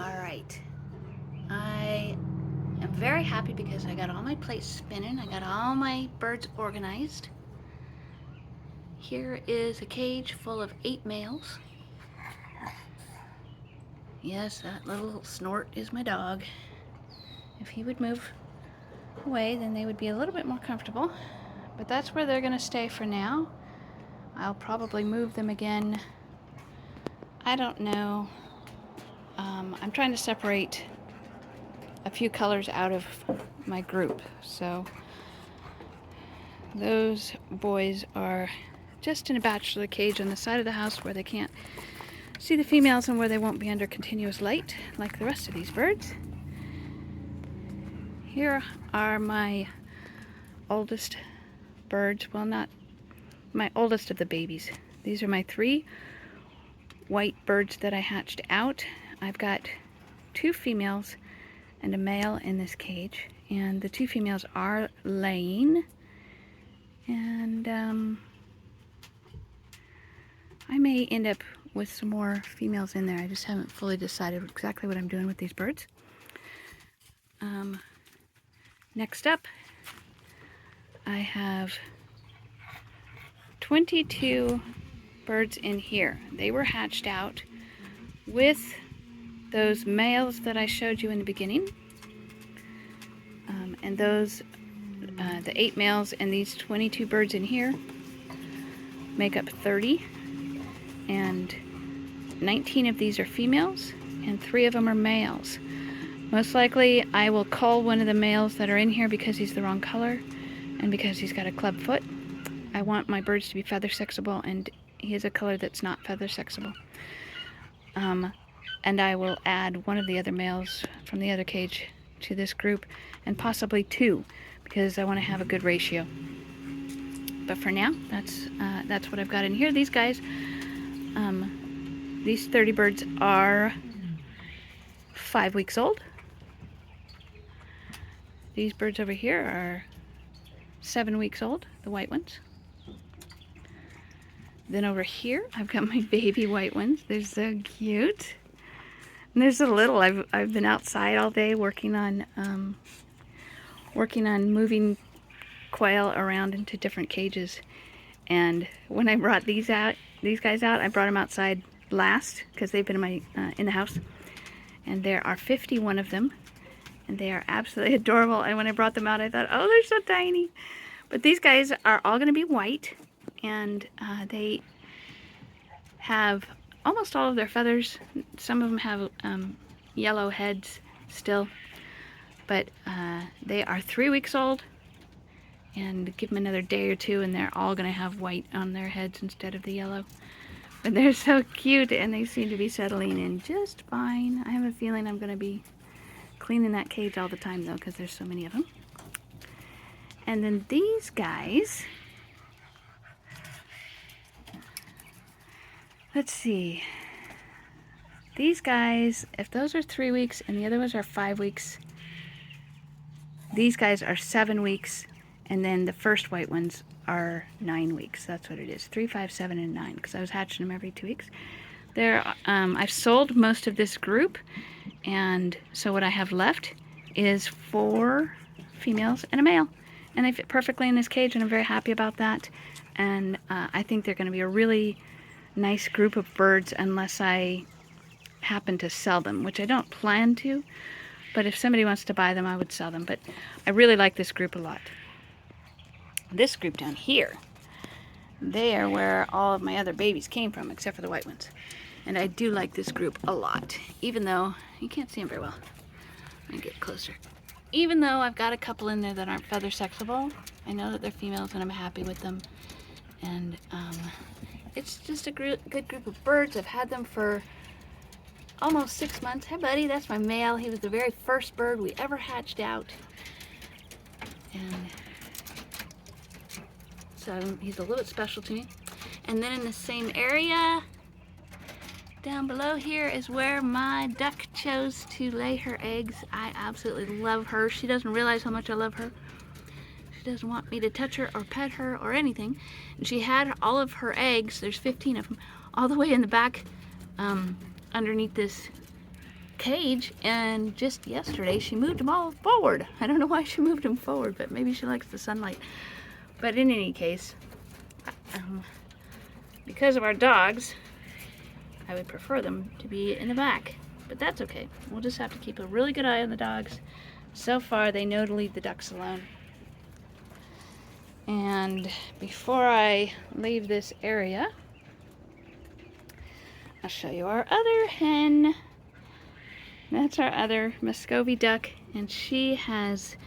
Alright, I am very happy because I got all my plates spinning. I got all my birds organized. Here is a cage full of 8 males. Yes, that little snort is my dog. If he would move away, then they would be a little bit more comfortable. But that's where they're going to stay for now. I'll probably move them again. I don't know. I'm trying to separate a few colors out of my group. So those boys are just in a bachelor cage on the side of the house where they can't see the females and where they won't be under continuous light like the rest of these birds. Here are my oldest birds. Well, not my oldest of the babies. These are my 3 white birds that I hatched out. I've got 2 females and a male in this cage, and the 2 females are laying, and I may end up with some more females in there. I just haven't fully decided exactly what I'm doing with these birds. Next up, I have 22 birds in here. They were hatched out with those males that I showed you in the beginning. And those, the 8 males and these 22 birds in here make up 30. And 19 of these are females and 3 of them are males. Most likely I will cull one of the males that are in here because he's the wrong color and because he's got a club foot. I want my birds to be feather sexable, and he is a color that's not feather sexable. And I will add one of the other males from the other cage to this group, and possibly 2, because I want to have a good ratio. But for now, that's what I've got in here. These guys, these 30 birds are 5 weeks old. These birds over here are 7 weeks old, the white ones. Then over here, I've got my baby white ones. They're so cute. And there's a little. I've been outside all day working on moving quail around into different cages. And when I brought these guys out, I brought them outside last because they've been in the house. And there are 51 of them, and they are absolutely adorable. And when I brought them out, I thought, oh, they're so tiny. But these guys are all going to be white, and they have almost all of their feathers. Some of them have yellow heads still, but they are 3 weeks old, and give them another day or 2 and they're all going to have white on their heads instead of the yellow. But they're so cute, and they seem to be settling in just fine. I have a feeling I'm going to be cleaning that cage all the time though, because there's so many of them. And then these guys, let's see, these guys, if those are 3 weeks and the other ones are 5 weeks, these guys are 7 weeks, and then the first white ones are 9 weeks. That's what it is, 3, 5, 7, and 9, because I was hatching them every 2 weeks. I've sold most of this group, and so what I have left is 4 females and a male. And they fit perfectly in this cage, and I'm very happy about that. And I think they're going to be a really nice group of birds unless I happen to sell them, which I don't plan to. But if somebody wants to buy them, I would sell them. But I really like this group a lot. This group down here, they are where all of my other babies came from, except for the white ones. And I do like this group a lot, even though you can't see them very well. Let me get closer. Even though I've got a couple in there that aren't feather sexable, I know that they're females and I'm happy with them. And it's just a good group of birds. I've had them for almost 6 months. Hi buddy, that's my male. He was the very first bird we ever hatched out. And so he's a little bit special to me. And then in the same area, down below here, is where my duck chose to lay her eggs. I absolutely love her. She doesn't realize how much I love her. She doesn't want me to touch her or pet her or anything. And she had all of her eggs, there's 15 of them, all the way in the back underneath this cage, and just yesterday she moved them all forward. I don't know why she moved them forward, but maybe she likes the sunlight. But in any case, because of our dogs, I would prefer them to be in the back, but that's okay. We'll just have to keep a really good eye on the dogs. So far, they know to leave the ducks alone. And before I leave this area, I'll show you our other hen. That's our other Muscovy duck, and she has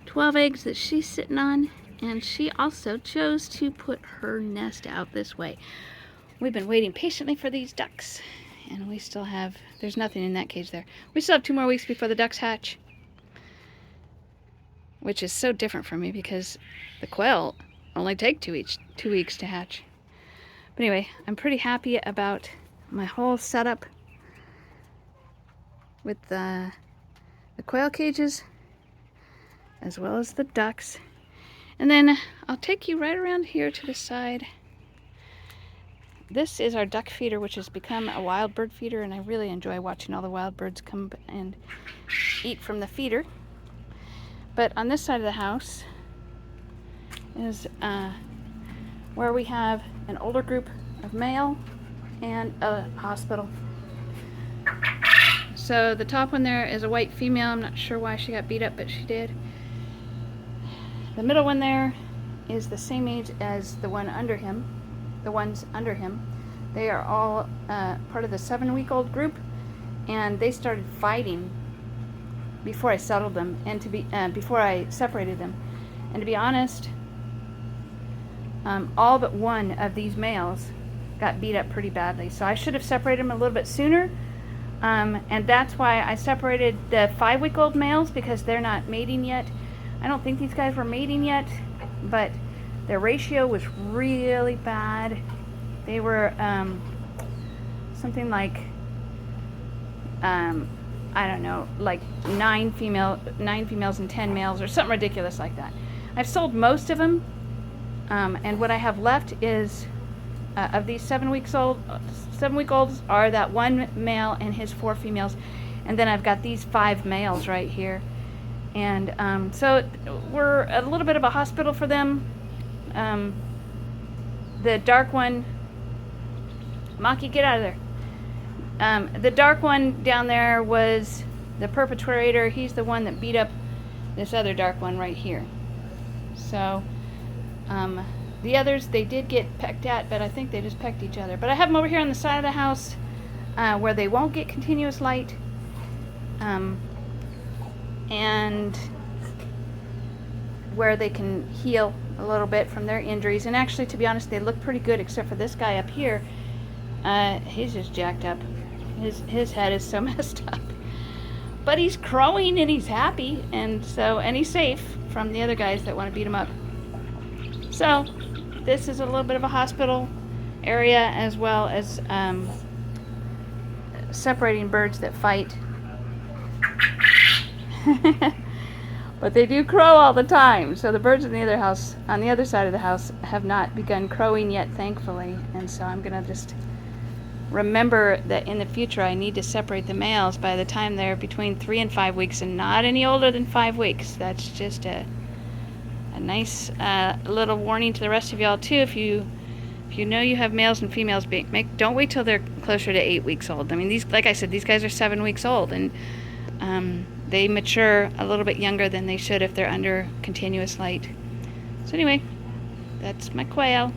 12 eggs that she's sitting on, and she also chose to put her nest out this way. We've been waiting patiently for these ducks, and we still have, there's nothing in that cage there. We still have 2 more weeks before the ducks hatch, which is so different for me because the quail only take 2 weeks to hatch. But anyway, I'm pretty happy about my whole setup with the quail cages as well as the ducks. And then I'll take you right around here to the side. This is our duck feeder, which has become a wild bird feeder, and I really enjoy watching all the wild birds come and eat from the feeder. But on this side of the house is where we have an older group of male and a hospital. So the top one there is a white female. I'm not sure why she got beat up, but she did. The middle one there is the same age as the one under him, the ones under him. They are all part of the 7-week-old group, and they started fighting before I settled them, and before I separated them. And to be honest, all but one of these males got beat up pretty badly. So I should have separated them a little bit sooner. And that's why I separated the 5-week-old males, because they're not mating yet. I don't think these guys were mating yet, but their ratio was really bad. They were something like, I don't know, like 9 females and 10 males, or something ridiculous like that. I've sold most of them, and what I have left is of these 7-week-olds are that 1 male and his 4 females, and then I've got these 5 males right here. And so we're a little bit of a hospital for them. The dark one, Maki, get out of there. The dark one down there was the perpetrator. He's the one that beat up this other dark one right here. So the others, they did get pecked at, but I think they just pecked each other. But I have them over here on the side of the house where they won't get continuous light, and where they can heal a little bit from their injuries. And actually, to be honest, they look pretty good, except for this guy up here. He's just jacked up. His head is so messed up. But he's crowing and he's happy, and he's safe from the other guys that want to beat him up. So this is a little bit of a hospital area, as well as separating birds that fight. But they do crow all the time, so the birds in the other house, on the other side of the house, have not begun crowing yet, thankfully. And so I'm gonna just remember that in the future I need to separate the males by the time they're between 3 and 5 weeks, and not any older than 5 weeks. That's just a nice little warning to the rest of y'all too. If you know you have males and females, don't wait till they're closer to 8 weeks old. I mean, these, like I said, these guys are 7 weeks old, and they mature a little bit younger than they should if they're under continuous light. So anyway, that's my quail.